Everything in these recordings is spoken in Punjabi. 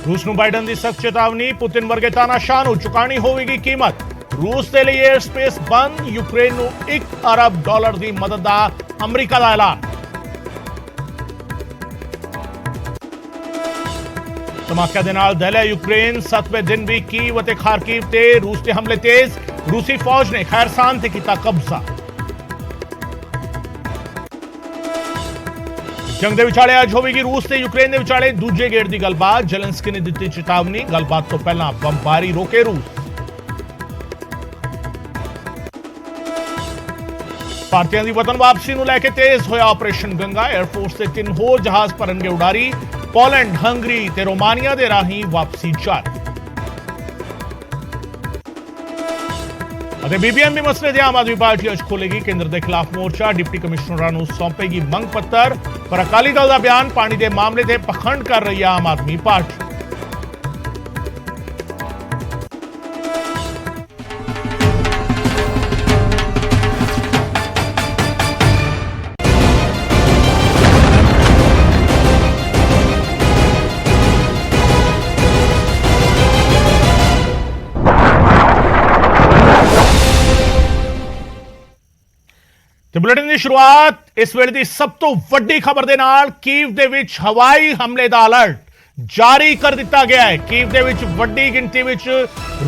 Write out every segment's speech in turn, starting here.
रूस ਨੂੰ ਬਾਈਡਨ ਦੀ ਸਖਤ ਚੇਤਾਵਨੀ, ਪੁਤਿਨ ਵਰਗੇ ਤਾਨਾਸ਼ਾਹ ਨੂੰ ਚੁਕਾਣੀ ਹੋਵੇਗੀ ਕੀਮਤ। रूस के लिए एयर स्पेस बंद, यूक्रेन ਨੂੰ $1 अरब ਦੀ ਮਦਦ ਦਾ ਅਮਰੀਕਾ ਦਾ ਐਲਾਨ। ਧਮਾਕਿਆਂ ਦੇ ਨਾਲ ਦਹਿਲਿਆ यूक्रेन, 7ਵੇਂ ਦਿਨ ਵੀ कीव ਅਤੇ ਖਾਰਕਿਵ ਤੇ रूस ਦੇ ਹਮਲੇ ਤੇਜ਼। रूसी फौज ने खैरसान ਤੇ ਕੀਤਾ ਕਬਜ਼ਾ। ਜੰਗ ਦੇ ਵਿਚਾਲੇ ਅੱਜ ਹੋਵੇਗੀ रूस ਤੇ यूक्रेन ਦੇ ਵਿਚਾਲੇ ਦੂਜੇ ਗੇੜ ਦੀ ਗੱਲਬਾਤ। ਜ਼ੈਲੈਂਸਕੀ ਨੇ ਦਿੱਤੀ ਚੇਤਾਵਨੀ, ਗੱਲਬਾਤ ਤੋਂ ਪਹਿਲਾਂ ਬੰਬਾਰੀ ਰੋਕੇ रूस। ਭਾਰਤੀਆਂ ਦੀ ਵਤਨ ਵਾਪਸੀ ਨੂੰ ਲੈ ਕੇ ਤੇਜ਼ ਹੋਇਆ ਆਪਰੇਸ਼ਨ ਗੰਗਾ। 에ਅਰਫੋਰਸ ਦੇ 3 ਹੋਰ ਜਹਾਜ਼ ਭਰਨਗੇ ਉਡਾਰੀ। ਪੋਲੈਂਡ, ਹੰਗਰੀ ਤੇ ਰੋਮਾਨੀਆ ਦੇ ਰਾਹੀਂ ਵਾਪਸੀ ਜਾਰੀ। ਅਤੇ ਬੀਬੀਐਮਬੀ ਮਸਲੇ ਦੇ ਆਮ ਆਦਮੀ ਪਾਰਟੀ ਅੱਜ ਖੋਲੇਗੀ ਕੇਂਦਰ ਦੇ ਖਿਲਾਫ ਮੋਰਚਾ। ਡਿਪਟੀ ਕਮਿਸ਼ਨਰਾਂ ਨੂੰ ਸੌਂਪੇਗੀ ਮੰਗ ਪੱਤਰ। ਪਰ ਅਕਾਲੀ ਦਲ ਦਾ ਬਿਆਨ, ਪਾਣੀ ਦੇ ਮਾਮਲੇ ਤੇ ਪਖੰਡ ਕਰ ਰਹੀ ਹੈ ਆਮ ਆਦਮੀ ਪਾਰਟੀ। बुलेटिन की शुरुआत इस वेले की सब तो वड्डी खबर के नाल। कीव दे विच हवाई हमले का अलर्ट जारी कर दिता गया है। कीव दे विच वड्डी गिनती विच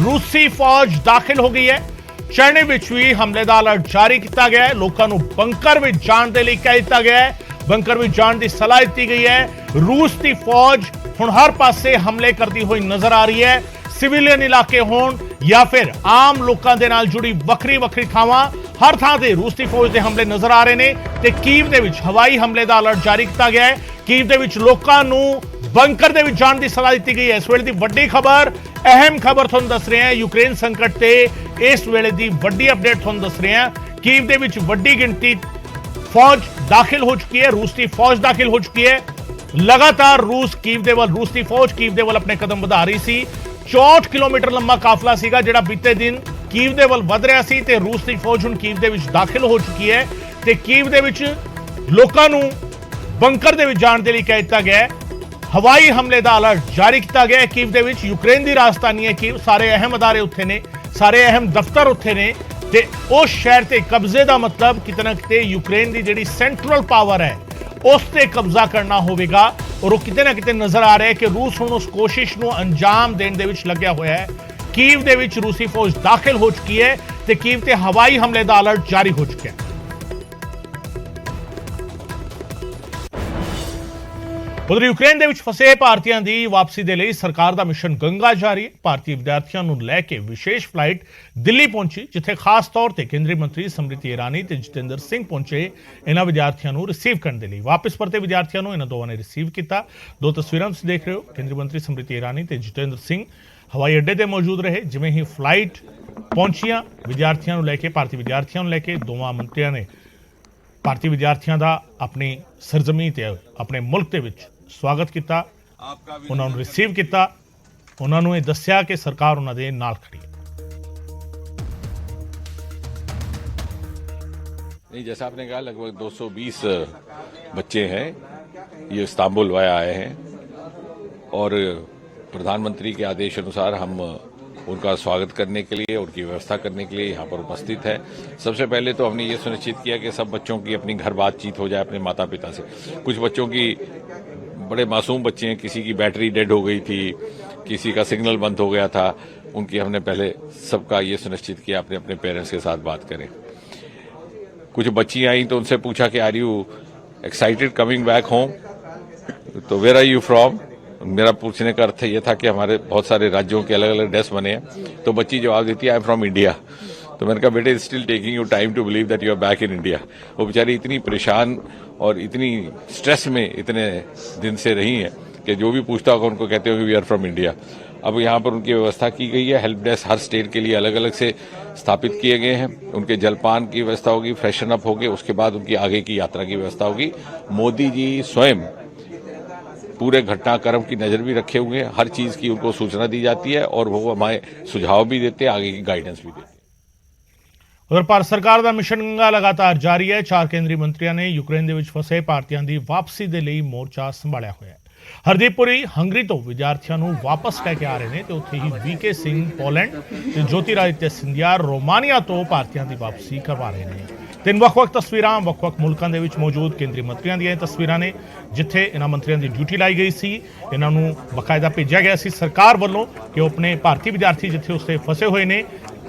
रूसी फौज दाखिल हो गई है। चरनी विच भी हमले का अलर्ट जारी किया गया है। लोगों को बंकर विच जाण दे लई कह दिता गया है। बंकर विच जाण की सलाह दी गई है। रूस की फौज हुण हर पासे हमले करती हुई नजर आ रही है। सिविलियन इलाके होण या फिर आम लोगों के नाल जुड़ी वक्री वक्री थावां, हर थां ते रूस की फौज के हमले नजर आ रहे हैं। ते कीव दे विच हवाई हमले का अलर्ट जारी किया गया है। कीव दे विच लोकां नूं बंकर दे विच जाण दी सलाह दी गई है। इस वेले दी वड्डी खबर, अहम खबर तुहानूं दस रहे हैं। यूक्रेन संकट ते इस वेले दी वड्डी अपडेट तुहानूं दस रहे हैं। कीव दे विच वड्डी गिनती फौज दाखिल हो चुकी है। रूस की फौज दाखिल हो चुकी है। लगातार रूस की फौज कीव दे वल अपने कदम बढ़ा रही सी। 64 किलोमीटर लंबा काफिला सीगा जिहड़ा बीते दिन कीव दे वल वध रहा सी ते रूस की फौज हुण कीव दे विच दाखिल हो चुकी है। ते कीव दे विच लोकां नूं बंकर दे विच जाण दे लई कह दित्ता गया है। हवाई हमले का अलर्ट जारी किया गया है। कीव दे विच यूक्रेन की राजधानी है कीव, सारे अहम अदारे उत्थे ने, सारे अहम दफ्तर उत्थे ने ते उस शहर ते कब्जे का मतलब किते ना किते यूक्रेन की जिहड़ी सेंट्रल पावर है उस ते कब्जा करना होवेगा। और वो किते ना किते नजर आ रहा है कि रूस हुण उस कोशिश नूं अंजाम देने दे विच लग्या होया है। कीव दे विच रूसी फौज दाखिल हो चुकी है ते कीव ते हवाई हमले का अलर्ट जारी हो चुका है। उधर यूक्रेन दे विच फसे भारतीयों की वापसी के लिए सरकार का मिशन गंगा जारी है। भारतीय विद्यार्थियों को लैके विशेष फ्लाइट दिल्ली पहुंची, जिथे खास तौर पर केंद्रीय मंत्री स्मृति ईरानी ते जितेंद्र सिंह पहुंचे इन्होंने विद्यार्थियों को रिसीव करने के लिए। वापस परते विद्यार्थियों को इन्होंने दोवां ने रिसीव किया। दो तस्वीरां तुसीं देख रहे हो, केंद्रीय मंत्री स्मृति ईरानी ते जितेंद्र सिंह हवाई अड्डे पर मौजूद रहे। जिवें ही फ्लाइट पहुंचियां विद्यार्थियों लैके, भारतीय विद्यार्थियों लैके, दोवां मंत्रियों ने भारतीय विद्यार्थियों का अपनी सरजमी ते अपने मुल्क के विच स्वागत किया, उन्होंने रिसीव किया, उन्होंने दस्या कि सरकार उन्होंने नाल खड़ी है। नहीं, जैसा आपने कहा लगभग 220 बच्चे हैं, ये इस्तांबुल वाया आए हैं और प्रधानमंत्री के आदेश अनुसार हम उनका स्वागत करने के लिए, उनकी व्यवस्था करने के लिए यहाँ पर उपस्थित है। सबसे पहले तो हमने ये सुनिश्चित किया कि सब बच्चों की अपनी घर बातचीत हो जाए अपने माता पिता से। कुछ बच्चों की, बड़े मासूम बच्चे हैं, किसी की बैटरी डेड हो गई थी, किसी का सिग्नल बंद हो गया था, उनकी हमने पहले सबका ये सुनिश्चित किया अपने अपने पेरेंट्स के साथ बात करें। कुछ बच्ची आई तो उनसे पूछा कि are you excited coming back home, तो वेयर आर यू फ्रॉम। मेरा पूछने का अर्थ ये था कि हमारे बहुत सारे राज्यों के अलग अलग डेस्क बने हैं। तो बच्ची जवाब देती है आई एम फ्रॉम इंडिया। तो मैंने कहा बेटे, still taking you time to believe that you are back in India. वो बेचारी इतनी परेशान और इतनी स्ट्रेस में इतने दिन से रही हैं कि जो भी पूछता होगा उनको कहते हो वी आर फ्रॉम इंडिया। अब यहाँ पर उनकी व्यवस्था की गई है। हेल्प डेस्क हर स्टेट के लिए अलग अलग से स्थापित किए गए हैं। उनके जलपान की व्यवस्था होगी, फ्रेशन अप होगी, उसके बाद उनकी आगे की यात्रा की व्यवस्था होगी। मोदी जी स्वयं पूरे घटनाक्रम की नजर भी रखे हुए हैं। हर चीज की उनको सूचना दी जाती है और वो हमारे सुझाव भी देते हैं, आगे की गाइडेंस भी देते हैं। उधर भारत सरकार का मिशन गंगा लगातार जारी है। 4 केंद्रीय मंत्रियों ने यूक्रेन के फसे भारतीयों की वापसी के लिए मोर्चा संभालिया हुआ है। ਹਰਦੀਪਪੁਰੀ ਹੰਗਰੀ ਤੋਂ ਵਿਦਿਆਰਥੀਆਂ ਨੂੰ ਵਾਪਸ ਲੈ ਕੇ ਆ ਰਹੇ ਨੇ ਤੇ ਉੱਥੇ ਹੀ ਵੀਕੇ ਸਿੰਘ ਪੋਲੈਂਡ ਤੇ ਜੋਤਿਰਾਦਿੱਤਿਆ ਸਿੰਧੀਆ ਰੋਮਾਨੀਆ ਤੋਂ ਭਾਰਤੀਆਂ ਦੀ ਵਾਪਸੀ ਕਰਵਾ ਰਹੇ ਨੇ। ਤਿੰਨ ਵੱਖ-ਵੱਖ ਤਸਵੀਰਾਂ ਵੱਖ-ਵੱਖ ਮੁਲਕਾਂ ਦੇ ਵਿੱਚ ਮੌਜੂਦ ਕੇਂਦਰੀ ਮੰਤਰੀਆਂ ਦੀਆਂ ਤਸਵੀਰਾਂ ਨੇ, ਜਿੱਥੇ ਇਹਨਾਂ ਮੰਤਰੀਆਂ ਦੀ ਡਿਊਟੀ ਲਾਈ ਗਈ ਸੀ। ਇਹਨਾਂ ਨੂੰ ਬਕਾਇਦਾ ਭੇਜਿਆ ਗਿਆ ਸੀ ਸਰਕਾਰ ਵੱਲੋਂ ਕਿ ਉਹ ਆਪਣੇ ਭਾਰਤੀ ਵਿਦਿਆਰਥੀ ਜਿੱਥੇ ਉਸਤੇ ਫਸੇ ਹੋਏ ਨੇ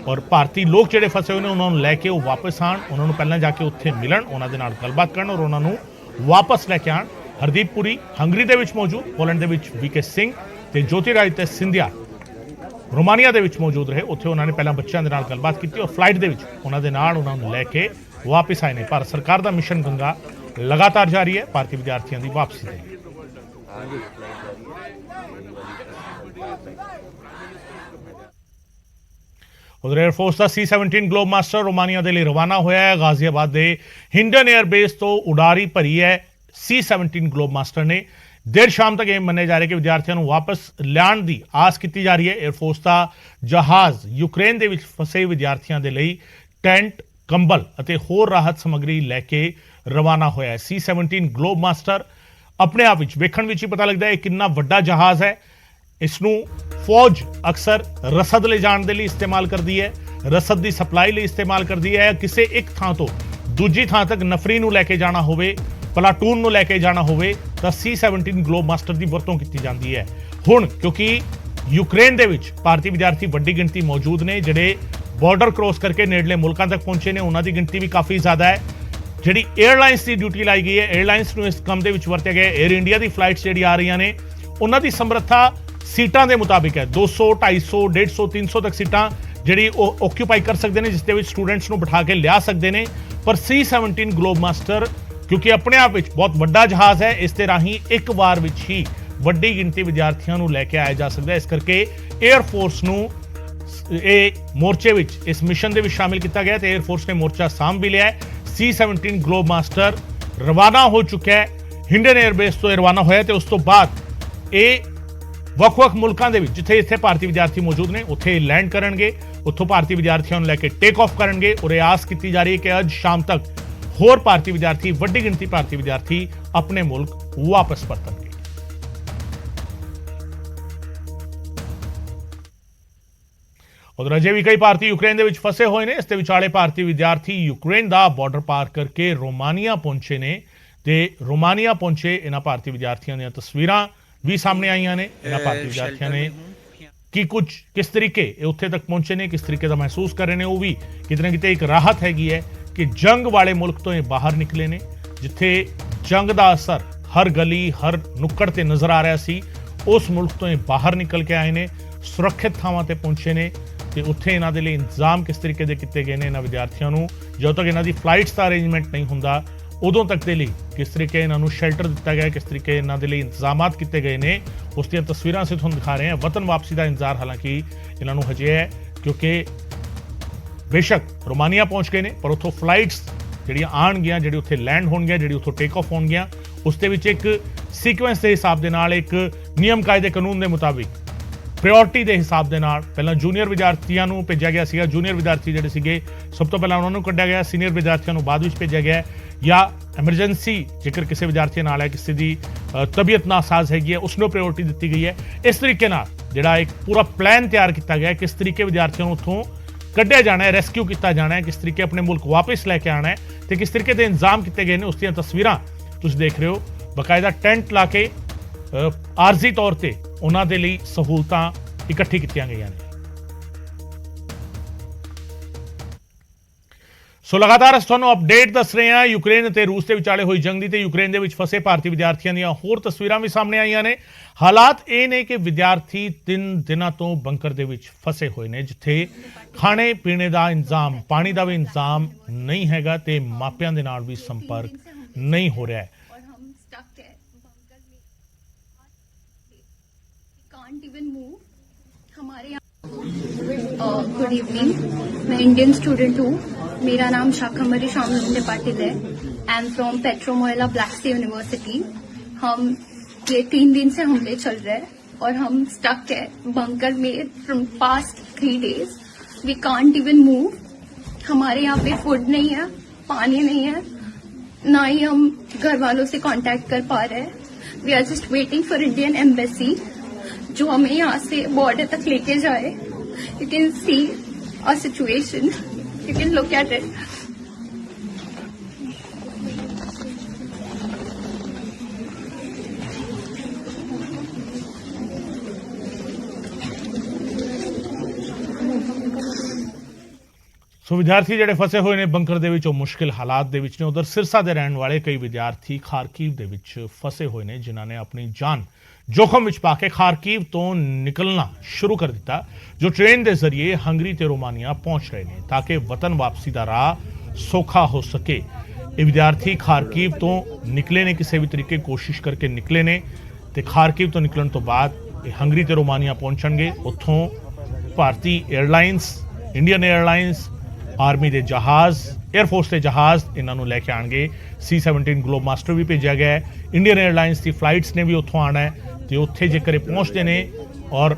ਔਰ ਭਾਰਤੀ ਲੋਕ ਜਿਹੜੇ ਫਸੇ ਹੋਏ ਨੇ ਉਹਨਾਂ ਨੂੰ ਲੈ ਕੇ ਉਹ ਵਾਪਸ ਆਣ, ਉਹਨਾਂ ਨੂੰ ਪਹਿਲਾਂ ਜਾ ਕੇ ਉੱਥੇ ਮਿਲਣ, ਉਹਨਾਂ ਦੇ ਨਾਲ ਗੱਲਬਾਤ ਕਰਨ ਔਰ ਉਹਨਾਂ ਨੂੰ ਵਾਪਸ ਲੈ ਕੇ ਆਣ। ਹਰਦੀਪਪੁਰੀ ਹੰਗਰੀ ਦੇ ਵਿੱਚ ਮੌਜੂਦ, ਪੋਲੈਂਡ ਦੇ ਵਿੱਚ ਵੀਕੇ ਸਿੰਘ ਤੇ ਜੋਤਿਰਾਦਿੱਤਿਆ ਸਿੰਧੀਆ ਰੋਮਾਨੀਆ ਦੇ ਵਿੱਚ ਮੌਜੂਦ ਰਹੇ। ਉੱਥੇ ਉਹਨਾਂ ਨੇ ਪਹਿਲਾਂ ਬੱਚਿਆਂ ਦੇ ਨਾਲ ਗੱਲਬਾਤ ਕੀਤੀ ਔਰ ਫਲਾਈਟ ਦੇ ਵਿੱਚ ਉਹਨਾਂ ਦੇ ਨਾਲ ਉਹਨਾਂ ਨੂੰ ਲੈ ਕੇ ਵਾਪਸ ਆਏ ਨੇ। ਭਾਰਤ ਸਰਕਾਰ ਦਾ ਮਿਸ਼ਨ ਗੰਗਾ ਲਗਾਤਾਰ ਜਾਰੀ ਹੈ ਭਾਰਤੀ ਵਿਦਿਆਰਥੀਆਂ ਦੀ ਵਾਪਸੀ ਦੇ। ਉਧਰ 에ਅਰਫੋਰਸ ਦਾ C-17 ਗਲੋਬ ਮਾਸਟਰ ਰੋਮਾਨੀਆ ਦੇ ਲਈ ਰਵਾਨਾ ਹੋਇਆ ਹੈ। ਗਾਜ਼ੀਆਬਾਦ ਦੇ ਹਿੰਡਨ 에ਅਰ ਬੇਸ ਤੋਂ ਉਡਾਰੀ ਭਰੀ ਹੈ C-17 ਗਲੋਬ ਮਾਸਟਰ ਨੇ। ਦੇਰ ਸ਼ਾਮ ਤੱਕ ਇਹ ਮੰਨੇ ਜਾ ਰਿਹਾ ਕਿ ਵਿਦਿਆਰਥੀਆਂ ਨੂੰ ਵਾਪਸ ਲਿਆਉਣ ਦੀ ਆਸ ਕੀਤੀ ਜਾ ਰਹੀ ਹੈ। 에ਅਰਫੋਰਸ ਦਾ ਜਹਾਜ਼ ਯੂਕਰੇਨ ਦੇ ਵਿੱਚ ਫਸੇ ਵਿਦਿਆਰਥੀਆਂ ਦੇ ਲਈ ਟੈਂਟ, ਕੰਬਲ ਅਤੇ ਹੋਰ ਰਾਹਤ ਸਮੱਗਰੀ ਲੈ ਕੇ ਰਵਾਨਾ ਹੋਇਆ ਹੈ। C-17 ਗਲੋਬ ਮਾਸਟਰ ਆਪਣੇ ਆਪ ਵਿੱਚ ਵੇਖਣ ਵਿੱਚ ਹੀ ਪਤਾ ਲੱਗਦਾ ਹੈ ਕਿੰਨਾ ਵੱਡਾ ਜਹਾਜ਼ ਹੈ। ਇਸ ਨੂੰ ਫੌਜ ਅਕਸਰ ਰਸਦ ਲੈ ਜਾਣ ਦੇ ਲਈ ਇਸਤੇਮਾਲ ਕਰਦੀ ਹੈ, ਰਸਦ ਦੀ ਸਪਲਾਈ ਲਈ ਇਸਤੇਮਾਲ ਕਰਦੀ ਹੈ। ਕਿਸੇ ਇੱਕ ਥਾਂ ਤੋਂ ਦੂਜੀ ਥਾਂ ਤੱਕ ਨਫਰੀ ਨੂੰ ਲੈ ਕੇ ਜਾਣਾ ਹੋਵੇ, ਪਲਾਟੂਨ ਨੂੰ ਲੈ ਕੇ ਜਾਣਾ ਹੋਵੇ ਤਾਂ C-17 ਗਲੋਬ ਮਾਸਟਰ ਦੀ ਵਰਤੋਂ ਕੀਤੀ ਜਾਂਦੀ ਹੈ। ਹੁਣ ਕਿਉਂਕਿ ਯੂਕਰੇਨ ਦੇ ਵਿੱਚ ਭਾਰਤੀ ਵਿਦਿਆਰਥੀ ਵੱਡੀ ਗਿਣਤੀ ਮੌਜੂਦ ਨੇ ਜਿਹੜੇ ਬਾਰਡਰ ਕ੍ਰੋਸ ਕਰਕੇ ਨੇੜਲੇ ਮੁਲਕਾਂ ਤੱਕ ਪਹੁੰਚੇ ਨੇ, ਉਹਨਾਂ ਦੀ ਗਿਣਤੀ ਵੀ ਕਾਫੀ ਜ਼ਿਆਦਾ ਹੈ। ਜਿਹੜੀ 에ਅਰਲਾਈਨਸ ਦੀ ਡਿਊਟੀ ਲਾਈ ਗਈ ਹੈ, 에ਅਰਲਾਈਨਸ ਨੂੰ ਇਸ ਕੰਮ ਦੇ ਵਿੱਚ ਵਰਤਿਆ ਗਿਆ। 에ਅਰ ਇੰਡੀਆ ਦੀ ਫਲਾਈਟਸ ਜਿਹੜੀ ਆ ਰਹੀਆਂ ਨੇ ਉਹਨਾਂ ਦੀ ਸਮਰੱਥਾ ਸੀਟਾਂ ਦੇ ਮੁਤਾਬਿਕ ਹੈ। 200, 250, 150, 300 ਤੱਕ ਸੀਟਾਂ ਜਿਹੜੀ ਉਹ ਓਕਿਊਪਾਈ ਕਰ ਸਕਦੇ ਨੇ, ਜਿਸ ਦੇ ਵਿੱਚ ਸਟੂਡੈਂਟਸ ਨੂੰ ਬਿਠਾ ਕੇ ਲਿਆ ਸਕਦੇ ਨੇ। ਪਰ C-17 ਗਲੋਬ ਮਾਸਟਰ ਕਿਉਂਕਿ ਆਪਣੇ ਆਪ ਵਿੱਚ ਬਹੁਤ ਵੱਡਾ ਜਹਾਜ਼ ਹੈ, ਇਸ ਦੇ ਰਾਹੀਂ ਇੱਕ ਵਾਰ ਵਿੱਚ ਹੀ ਵੱਡੀ ਗਿਣਤੀ ਵਿਦਿਆਰਥੀਆਂ ਨੂੰ ਲੈ ਕੇ ਆਇਆ ਜਾ ਸਕਦਾ ਹੈ। ਇਸ ਕਰਕੇ 에ਅਰ ਫੋਰਸ ਨੂੰ ਇਹ ਮੋਰਚੇ ਵਿੱਚ ਇਸ ਮਿਸ਼ਨ ਦੇ ਵਿੱਚ ਸ਼ਾਮਿਲ ਕੀਤਾ ਗਿਆ ਤੇ 에ਅਰ ਫੋਰਸ ਨੇ ਮੋਰਚਾ ਸਾਂਭ ਵੀ ਲਿਆ ਹੈ। C-17 ਗਲੋਬ ਮਾਸਟਰ ਰਵਾਨਾ ਹੋ ਚੁੱਕਾ ਹੈ। ਹਿੰਡਨ 에ਅਰ ਬੇਸ ਤੋਂ ਰਵਾਨਾ ਹੋਇਆ ਤੇ ਉਸ ਤੋਂ ਬਾਅਦ ਇਹ ਵੱਖ-ਵੱਖ ਮੁਲਕਾਂ ਦੇ ਵਿੱਚ ਜਿੱਥੇ ਇੱਥੇ ਭਾਰਤੀ ਵਿਦਿਆਰਥੀ ਮੌਜੂਦ ਨੇ ਉੱਥੇ ਲੈਂਡ ਕਰਨਗੇ, ਉੱਥੋਂ ਭਾਰਤੀ ਵਿਦਿਆਰਥੀਆਂ ਨੂੰ ਲੈ ਕੇ ਟੇਕ ਆਫ ਕਰਨਗੇ ਔਰ ਇਹ ਆਸ ਕੀਤੀ ਜਾ ਰਹੀ ਹੈ ਕਿ ਅੱਜ ਸ਼ਾਮ ਤੱਕ ਹੋਰ ਭਾਰਤੀ ਵਿਦਿਆਰਥੀ, ਵੱਡੀ ਗਿਣਤੀ ਭਾਰਤੀ ਵਿਦਿਆਰਥੀ ਆਪਣੇ ਮੁਲਕ ਵਾਪਸ ਪਰਤਣਗੇ। ਉਧਰ ਅਜੇ ਵੀ ਕਈ ਭਾਰਤੀ ਯੂਕਰੇਨ ਦੇ ਵਿੱਚ ਫਸੇ ਹੋਏ ਨੇ। ਇਸ ਦੇ ਵਿਚਾਲੇ ਭਾਰਤੀ ਵਿਦਿਆਰਥੀ ਯੂਕਰੇਨ ਦਾ ਬਾਰਡਰ ਪਾਰ ਕਰਕੇ ਰੋਮਾਨੀਆ ਪਹੁੰਚੇ ਨੇ ਤੇ ਰੋਮਾਨੀਆ ਪਹੁੰਚੇ ਇਹਨਾਂ ਭਾਰਤੀ ਵਿਦਿਆਰਥੀਆਂ ਦੀਆਂ ਤਸਵੀਰਾਂ ਵੀ ਸਾਹਮਣੇ ਆਈਆਂ ਨੇ। ਇਹਨਾਂ ਭਾਰਤੀ ਵਿਦਿਆਰਥੀਆਂ ਨੇ ਕਿਸ ਤਰੀਕੇ ਇਹ ਉੱਥੇ ਤੱਕ ਪਹੁੰਚੇ ਨੇ, ਕਿਸ ਤਰੀਕੇ ਦਾ ਮਹਿਸੂਸ ਕਰ ਰਹੇ ਨੇ, ਉਹ ਵੀ ਕਿਤੇ ਨਾ ਕਿਤੇ ਇੱਕ ਰਾਹਤ ਹੈਗੀ ਹੈ ਕਿ ਜੰਗ ਵਾਲੇ ਮੁਲਕ ਤੋਂ ਇਹ ਬਾਹਰ ਨਿਕਲੇ ਨੇ, ਜਿੱਥੇ ਜੰਗ ਦਾ ਅਸਰ ਹਰ ਗਲੀ, ਹਰ ਨੁੱਕੜ ਤੇ ਨਜ਼ਰ ਆ ਰਿਹਾ ਸੀ। ਉਸ ਮੁਲਕ ਤੋਂ ਇਹ ਬਾਹਰ ਨਿਕਲ ਕੇ ਆਏ ਨੇ, ਸੁਰੱਖਿਅਤ ਥਾਵਾਂ ਤੇ ਪਹੁੰਚੇ ਨੇ ਤੇ ਉੱਥੇ ਇਹਨਾਂ ਦੇ ਲਈ ਇੰਤਜ਼ਾਮ ਕਿਸ ਤਰੀਕੇ ਦੇ ਕੀਤੇ ਗਏ ਨੇ। ਇਹਨਾਂ ਵਿਦਿਆਰਥੀਆਂ ਨੂੰ ਜਦੋਂ ਤੱਕ ਇਹਨਾਂ ਦੀ ਫਲਾਈਟਸ ਦਾ ਅਰੇਂਜਮੈਂਟ ਨਹੀਂ ਹੁੰਦਾ ਉਦੋਂ ਤੱਕ ਦੇ ਲਈ ਕਿਸ ਤਰੀਕੇ ਇਹਨਾਂ ਨੂੰ ਸ਼ੈਲਟਰ ਦਿੱਤਾ ਗਿਆ, ਕਿਸ ਤਰੀਕੇ ਇਹਨਾਂ ਦੇ ਲਈ ਇੰਤਜ਼ਾਮਾਤ ਕੀਤੇ ਗਏ ਨੇ, ਉਸ ਦੀਆਂ ਤਸਵੀਰਾਂ ਅਸੀਂ ਤੁਹਾਨੂੰ ਦਿਖਾ ਰਹੇ ਹਾਂ। ਵਤਨ ਵਾਪਸੀ ਦਾ ਇੰਤਜ਼ਾਰ ਹਾਲਾਂਕਿ ਇਹਨਾਂ ਨੂੰ ਹਜੇ ਹੈ, ਕਿਉਂਕਿ ਬੇਸ਼ੱਕ ਰੋਮਾਨੀਆ ਪਹੁੰਚ ਗਏ ਨੇ ਪਰ ਉੱਥੋਂ ਫਲਾਈਟਸ ਜਿਹੜੀਆਂ ਆਉਣਗੀਆਂ, ਜਿਹੜੀ ਉੱਥੇ ਲੈਂਡ ਹੋਣਗੀਆਂ, ਜਿਹੜੀ ਉੱਥੋਂ ਟੇਕ ਆਫ ਹੋਣਗੀਆਂ, ਉਸ ਦੇ ਵਿੱਚ ਇੱਕ ਸੀਕੁਐਂਸ ਦੇ ਹਿਸਾਬ ਦੇ ਨਾਲ, ਇੱਕ ਨਿਯਮ ਕਾਇਦੇ ਕਾਨੂੰਨ ਦੇ ਮੁਤਾਬਿਕ, ਪ੍ਰਾਇੋਰਟੀ ਦੇ ਹਿਸਾਬ ਦੇ ਨਾਲ ਪਹਿਲਾਂ ਜੂਨੀਅਰ ਵਿਦਿਆਰਥੀਆਂ ਨੂੰ ਭੇਜਿਆ ਗਿਆ ਸੀਗਾ। ਜੂਨੀਅਰ ਵਿਦਿਆਰਥੀ ਜਿਹੜੇ ਸੀਗੇ ਸਭ ਤੋਂ ਪਹਿਲਾਂ ਉਹਨਾਂ ਨੂੰ ਕੱਢਿਆ ਗਿਆ, ਸੀਨੀਅਰ ਵਿਦਿਆਰਥੀਆਂ ਨੂੰ ਬਾਅਦ ਵਿੱਚ ਭੇਜਿਆ ਗਿਆ। ਜਾਂ ਐਮਰਜੈਂਸੀ ਜੇਕਰ ਕਿਸੇ ਵਿਦਿਆਰਥੀ ਨਾਲ ਹੈ, ਕਿਸੇ ਦੀ ਤਬੀਅਤ ਨਾਸਾਜ਼ ਹੈਗੀ ਹੈ, ਉਸ ਨੂੰ ਪ੍ਰਾਇੋਰਟੀ ਦਿੱਤੀ ਗਈ ਹੈ। ਇਸ ਤਰੀਕੇ ਨਾਲ ਜਿਹੜਾ ਇੱਕ ਪੂਰਾ ਪਲਾਨ ਤਿਆਰ ਕੀਤਾ ਗਿਆ ਕਿਸ ਤਰੀਕੇ ਵਿਦਿਆਰਥੀਆਂ ਨੂੰ ਉੱਥੋਂ ਕੱਢਿਆ ਜਾਣਾ ਹੈ, ਰੈਸਕਿਊ ਕੀਤਾ ਜਾਣਾ ਹੈ, ਕਿਸ ਤਰੀਕੇ ਆਪਣੇ ਮੁਲਕ ਵਾਪਸ ਲੈ ਕੇ ਆਉਣਾ ਹੈ ਤੇ ਕਿਸ ਤਰੀਕੇ ਦੇ ਇੰਤਜ਼ਾਮ ਕੀਤੇ ਗਏ ਨੇ, ਉਸ ਦੀਆਂ ਤਸਵੀਰਾਂ ਤੁਸੀਂ ਦੇਖ ਰਹੇ ਹੋ। ਬਕਾਇਦਾ ਟੈਂਟ ਲਾ ਕੇ ਆਰਜ਼ੀ ਤੌਰ ਤੇ ਉਹਨਾਂ ਦੇ ਲਈ ਸਹੂਲਤਾਂ ਇਕੱਠੀ ਕੀਤੀਆਂ ਗਈਆਂ ਨੇ। ਸੋ ਲਗਾਤਾਰ ਅਸੀਂ ਤੁਹਾਨੂੰ ਅਪਡੇਟ ਦੱਸ ਰਹੇ ਹਾਂ ਯੂਕਰੇਨ ਅਤੇ ਰੂਸ ਦੇ ਵਿਚਾਲੇ ਹੋਈ ਜੰਗ ਦੀ ਤੇ ਯੂਕਰੇਨ ਦੇ ਵਿੱਚ ਫਸੇ ਭਾਰਤੀ ਵਿਦਿਆਰਥੀਆਂ ਦੀਆਂ ਹੋਰ ਤਸਵੀਰਾਂ ਵੀ ਸਾਹਮਣੇ ਆਈਆਂ ਨੇ। ਹਾਲਾਤ ਇਹ ਨੇ ਕਿ ਵਿਦਿਆਰਥੀ 3 ਦਿਨਾਂ ਤੋਂ ਬੰਕਰ ਦੇ ਵਿੱਚ ਫਸੇ ਹੋਏ ਨੇ, ਜਿੱਥੇ ਖਾਣੇ ਪੀਣੇ ਦਾ ਇੰਤਜ਼ਾਮ, ਪਾਣੀ ਦਾ ਵੀ ਇੰਤਜ਼ਾਮ ਨਹੀਂ ਹੈਗਾ ਤੇ ਮਾਪਿਆਂ ਦੇ ਨਾਲ ਵੀ ਸੰਪਰਕ ਨਹੀਂ ਹੋ ਰਿਹਾ ਹੈ। गुड इवनिंग, मैं इंडियन स्टूडेंट हूँ। मेरा नाम शाकंभरी श्यामनंद पाटिल है। I am from Petro Mohyla Black Sea University. हम ये 3 दिन से हमले चल रहे हैं और हम स्टक है बंकर में from past 3 days। We can't even move. हमारे यहाँ पे फूड नहीं है, पानी नहीं है, ना ही हम घर वालों से कांटेक्ट कर पा रहे हैं। We are just waiting for Indian embassy जो हमें यहाँ से बॉर्डर तक लेके जाए. You can see a situation, you can look at it. ਸੋ ਵਿਦਿਆਰਥੀ ਜਿਹੜੇ ਫਸੇ ਹੋਏ ਨੇ ਬੰਕਰ ਦੇ ਵਿੱਚ, ਉਹ ਮੁਸ਼ਕਿਲ ਹਾਲਾਤ ਦੇ ਵਿੱਚ ਨੇ. ਉਧਰ ਸਿਰਸਾ ਦੇ ਰਹਿਣ ਵਾਲੇ ਕਈ ਵਿਦਿਆਰਥੀ ਖਾਰਕੀਵ ਦੇ ਵਿੱਚ ਫਸੇ ਹੋਏ ਨੇ, ਜਿਨ੍ਹਾਂ ਨੇ ਆਪਣੀ ਜਾਨ ਜੋਖਮ ਵਿੱਚ ਪਾ ਕੇ ਖਾਰਕੀਵ ਤੋਂ ਨਿਕਲਣਾ ਸ਼ੁਰੂ ਕਰ ਦਿੱਤਾ, ਜੋ ਟ੍ਰੇਨ ਦੇ ਜ਼ਰੀਏ ਹੰਗਰੀ ਤੇ ਰੋਮਾਨੀਆ ਪਹੁੰਚ ਰਹੇ ਨੇ ਤਾਂ ਕਿ ਵਤਨ ਵਾਪਸੀ ਦਾ ਰਾਹ ਸੌਖਾ ਹੋ ਸਕੇ. ਇਹ ਵਿਦਿਆਰਥੀ ਖਾਰਕੀਵ ਤੋਂ ਨਿਕਲੇ ਨੇ, ਕਿਸੇ ਵੀ ਤਰੀਕੇ ਕੋਸ਼ਿਸ਼ ਕਰਕੇ ਨਿਕਲੇ ਨੇ ਤੇ ਖਾਰਕੀਵ ਤੋਂ ਨਿਕਲਣ ਤੋਂ ਬਾਅਦ ਇਹ ਹੰਗਰੀ ਤੇ ਰੋਮਾਨੀਆ ਪਹੁੰਚਣਗੇ. ਉੱਥੋਂ ਭਾਰਤੀ 에ਅਰਲਾਈਨਸ, ਇੰਡੀਅਨ 에ਅਰਲਾਈਨਸ, ਆਰਮੀ ਦੇ ਜਹਾਜ਼, 에ਅਰਫੋਰਸ ਦੇ ਜਹਾਜ਼ ਇਹਨਾਂ ਨੂੰ ਲੈ ਕੇ ਆਣਗੇ. C-17 ਗਲੋਬ ਮਾਸਟਰ ਵੀ ਭੇਜਿਆ ਗਿਆ ਹੈ. ਇੰਡੀਅਨ 에ਅਰਲਾਈਨਸ ਦੀ ਫਲਾਈਟਸ ਨੇ ਵੀ ਉੱਥੋਂ ਆਣਾ ਹੈ ਤੇ ਉੱਥੇ ਜੇਕਰ ਇਹ ਪਹੁੰਚਦੇ ਨੇ, ਔਰ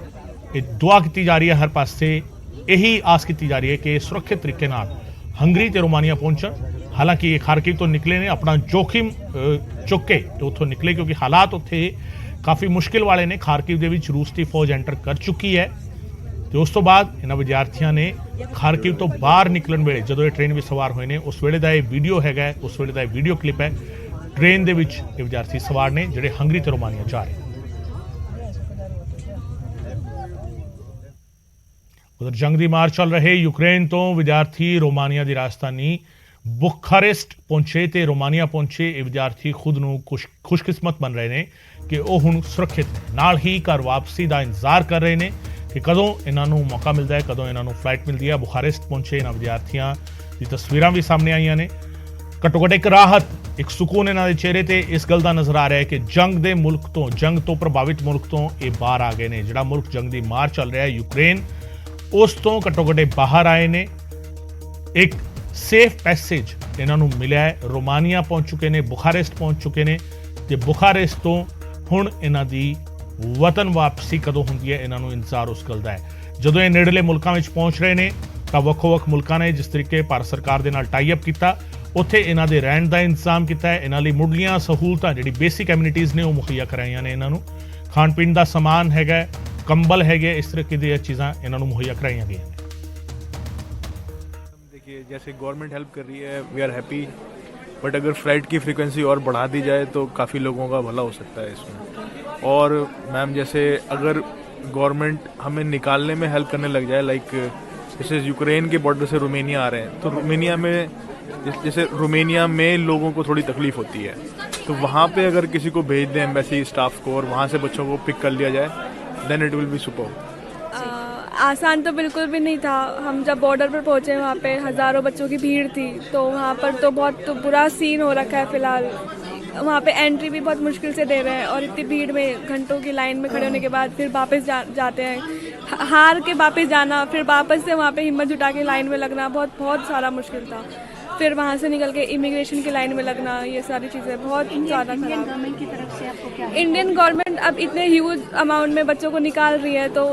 ਇਹ ਦੁਆ ਕੀਤੀ ਜਾ ਰਹੀ ਹੈ ਹਰ ਪਾਸੇ, ਇਹੀ ਆਸ ਕੀਤੀ ਜਾ ਰਹੀ ਹੈ ਕਿ ਸੁਰੱਖਿਅਤ ਤਰੀਕੇ ਨਾਲ ਹੰਗਰੀ ਤੇ ਰੋਮਾਨੀਆ ਪਹੁੰਚਣ. ਹਾਲਾਂਕਿ ਇਹ ਖਾਰਕੀਵ ਤੋਂ ਨਿਕਲੇ ਨੇ, ਆਪਣਾ ਜੋਖਿਮ ਚੁੱਕ ਕੇ ਉੱਥੋਂ ਨਿਕਲੇ ਕਿਉਂਕਿ ਹਾਲਾਤ ਉੱਥੇ ਕਾਫੀ ਮੁਸ਼ਕਿਲ ਵਾਲੇ ਨੇ. ਖਾਰਕੀਵ ਦੇ ਵਿੱਚ ਰੂਸ ਦੀ ਫੌਜ ਐਂਟਰ ਕਰ ਚੁੱਕੀ ਹੈ ਤੇ ਉਸ ਤੋਂ ਬਾਅਦ ਇਹਨਾਂ ਵਿਦਿਆਰਥੀਆਂ ਨੇ ਖਾਰਕੀਵ ਤੋਂ ਬਾਹਰ ਨਿਕਲਣ ਵੇਲੇ ਜਦੋਂ ਇਹ ਟ੍ਰੇਨ ਵਿੱਚ ਸਵਾਰ ਹੋਏ ਨੇ, ਉਸ ਵੇਲੇ ਦਾ ਇਹ ਵੀਡੀਓ ਹੈਗਾ, ਉਸ ਵੇਲੇ ਦਾ ਇਹ ਵੀਡੀਓ ਕਲਿੱਪ ਹੈ. ਟ੍ਰੇਨ ਦੇ ਵਿੱਚ ਇਹ ਵਿਦਿਆਰਥੀ ਸਵਾਰ ਨੇ ਜਿਹੜੇ ਹੰਗਰੀ ਤੇ ਰੋਮਾਨੀਆ ਜਾ ਰਹੇ. ਉਧਰ ਜੰਗ ਦੀ ਮਾਰ ਚੱਲ ਰਹੇ ਯੂਕਰੇਨ ਤੋਂ ਵਿਦਿਆਰਥੀ ਰੋਮਾਨੀਆ ਦੀ ਰਾਜਧਾਨੀ ਬੁਖਾਰੈਸਟ ਪਹੁੰਚੇ ਤੇ ਰੋਮਾਨੀਆ ਪਹੁੰਚੇ. ਇਹ ਵਿਦਿਆਰਥੀ ਖੁਦ ਨੂੰ ਖੁਸ਼ਕਿਸਮਤ ਮੰਨ ਰਹੇ ਨੇ ਕਿ ਉਹ ਹੁਣ ਸੁਰੱਖਿਅਤ ਨਾਲ ਹੀ ਘਰ ਵਾਪਸੀ ਦਾ ਇੰਤਜ਼ਾਰ ਕਰ ਰਹੇ ਨੇ ਕਿ ਕਦੋਂ ਇਹਨਾਂ ਨੂੰ ਮੌਕਾ ਮਿਲਦਾ ਹੈ, ਕਦੋਂ ਇਹਨਾਂ ਨੂੰ ਫਲਾਈਟ ਮਿਲਦੀ ਹੈ. ਬੁਖਾਰੈਸਟ ਪਹੁੰਚੇ ਇਹਨਾਂ ਵਿਦਿਆਰਥੀਆਂ ਦੀ ਤਸਵੀਰਾਂ ਵੀ ਸਾਹਮਣੇ ਆਈਆਂ ਨੇ. ਘੱਟੋ ਘੱਟ ਇੱਕ ਰਾਹਤ, ਇੱਕ ਸਕੂਨ ਇਹਨਾਂ ਦੇ ਚਿਹਰੇ ਤੇ ਇਸ ਗੱਲ ਦਾ ਨਜ਼ਰ ਆ ਰਿਹਾ ਹੈ ਕਿ ਜੰਗ ਦੇ ਮੁਲਕ ਤੋਂ, ਜੰਗ ਤੋਂ ਪ੍ਰਭਾਵਿਤ ਮੁਲਕ ਤੋਂ ਇਹ ਬਾਹਰ ਆ ਗਏ ਨੇ. ਜਿਹੜਾ ਮੁਲਕ ਜੰਗ ਦੀ ਮਾਰ ਚੱਲ ਰਿਹਾ ਹੈ ਯੂਕਰੇਨ, ਉਸ ਤੋਂ ਘੱਟੋ ਘੱਟ ਬਾਹਰ ਆਏ ਨੇ. ਇੱਕ ਸੇਫ ਪੈਸੇਜ ਇਹਨਾਂ ਨੂੰ ਮਿਲਿਆ ਹੈ. ਰੋਮਾਨੀਆ ਪਹੁੰਚ ਚੁੱਕੇ ਨੇ, ਬੁਖਾਰੈਸਟ ਪਹੁੰਚ ਚੁੱਕੇ ਨੇ ਤੇ ਬੁਖਾਰੈਸਟ ਤੋਂ ਹੁਣ ਇਹਨਾਂ ਦੀ ਵਤਨ ਵਾਪਸੀ ਕਦੋਂ ਹੁੰਦੀ ਹੈ, ਇਹਨਾਂ ਨੂੰ ਇੰਤਜ਼ਾਰ ਉਸ ਗੱਲ ਦਾ ਹੈ. ਜਦੋਂ ਇਹ ਨੇੜਲੇ ਮੁਲਕਾਂ ਵਿੱਚ ਪਹੁੰਚ ਰਹੇ ਨੇ ਤਾਂ ਵੱਖੋ-ਵੱਖ ਮੁਲਕਾਂ ਨੇ ਜਿਸ ਤਰੀਕੇ ਭਾਰਤ ਸਰਕਾਰ ਦੇ ਨਾਲ ਟਾਈ ਅਪ ਕੀਤਾ, ਉੱਥੇ ਇਹਨਾਂ ਦੇ ਰਹਿਣ ਦਾ ਇੰਤਜ਼ਾਮ ਕੀਤਾ ਹੈ. ਇਹਨਾਂ ਲਈ ਮੁੱਢਲੀਆਂ ਸਹੂਲਤਾਂ, ਜਿਹੜੀ ਬੇਸਿਕ ਐਮਿਨਿਟੀਜ਼ ਨੇ, ਉਹ ਮੁਹੱਈਆ ਕਰਾਈਆਂ ਨੇ. ਇਹਨਾਂ ਨੂੰ ਖਾਣ ਪੀਣ ਦਾ ਸਮਾਨ ਹੈਗਾ, ਕੰਬਲ ਹੈਗੇ, ਇਸ ਤਰੀਕੇ ਦੀਆਂ ਚੀਜ਼ਾਂ ਇਹਨਾਂ ਨੂੰ ਮੁਹੱਈਆ ਕਰਾਈਆਂ ਗਈਆਂ ਨੇ. देखिए जैसे गवर्नमेंट हेल्प कर रही है, वी आर हैप्पी, बट अगर फ्लाइट की फ्रीक्वेंसी और बढ़ा दी जाए तो काफ़ी लोगों का भला हो सकता है इसमें. और मैम जैसे अगर गवर्नमेंट हमें निकालने में हेल्प करने लग जाए, लाइक जैसे यूक्रेन के बॉर्डर से रोमेनिया आ रहे हैं, तो रोमेनिया में जैसे रोमेनिया में लोगों को थोड़ी तकलीफ होती है, तो वहाँ पे अगर किसी को भेज दें एम्बेसी स्टाफ को और वहाँ से बच्चों को पिक कर लिया जाए, then it will be super. आसान तो बिल्कुल भी नहीं था. हम जब बॉर्डर पर पहुंचे वहाँ पे हज़ारों बच्चों की भीड़ थी, तो वहाँ पर तो बहुत बुरा सीन हो रखा है फिलहाल. वहाँ पे एंट्री भी बहुत मुश्किल से दे रहे हैं और इतनी भीड़ में घंटों की लाइन में खड़े होने के बाद फिर वापस जाते हैं, हार के वापस जाना, फिर वापस से वहाँ पे हिम्मत जुटा के लाइन में लगना, बहुत सारा मुश्किल था. फिर वहाँ से निकल के इमिग्रेशन की लाइन में लगना, ये सारी चीज़ें बहुत ज़्यादा खराब. गवर्नमेंट की तरफ से आपको क्या इंडियन गवर्नमेंट अब इतने ह्यूज अमाउंट में बच्चों को निकाल रही है, तो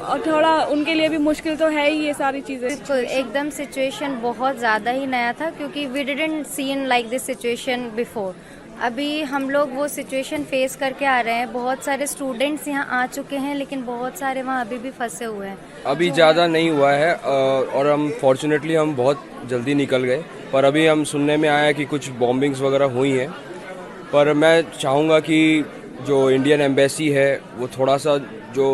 और थोड़ा उनके लिए भी मुश्किल तो है ही ये सारी चीज़ें. बिल्कुल एकदम सिचुएशन बहुत ज़्यादा ही नया था, क्योंकि we didn't seen like this situation before. अभी हम लोग वो सिचुएशन फेस करके आ रहे हैं. बहुत सारे स्टूडेंट्स यहाँ आ चुके हैं, लेकिन बहुत सारे वहाँ अभी भी फंसे हुए हैं. अभी ज़्यादा नहीं हुआ है और हम फॉर्चुनेटली हम बहुत जल्दी निकल गए, पर अभी हम सुनने में आया कि कुछ बॉम्बिंग्स वगैरह हुई हैं. पर मैं चाहूँगा कि जो इंडियन एम्बेसी है वो थोड़ा सा जो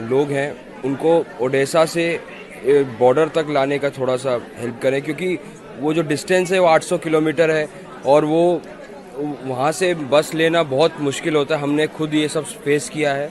लोग हैं उनको ओडेसा से बॉर्डर तक लाने का थोड़ा सा हेल्प करें, क्योंकि वो जो डिस्टेंस है वो 800 किलोमीटर है और वो वहाँ से बस लेना बहुत मुश्किल होता है. हमने खुद ये सब फेस किया है.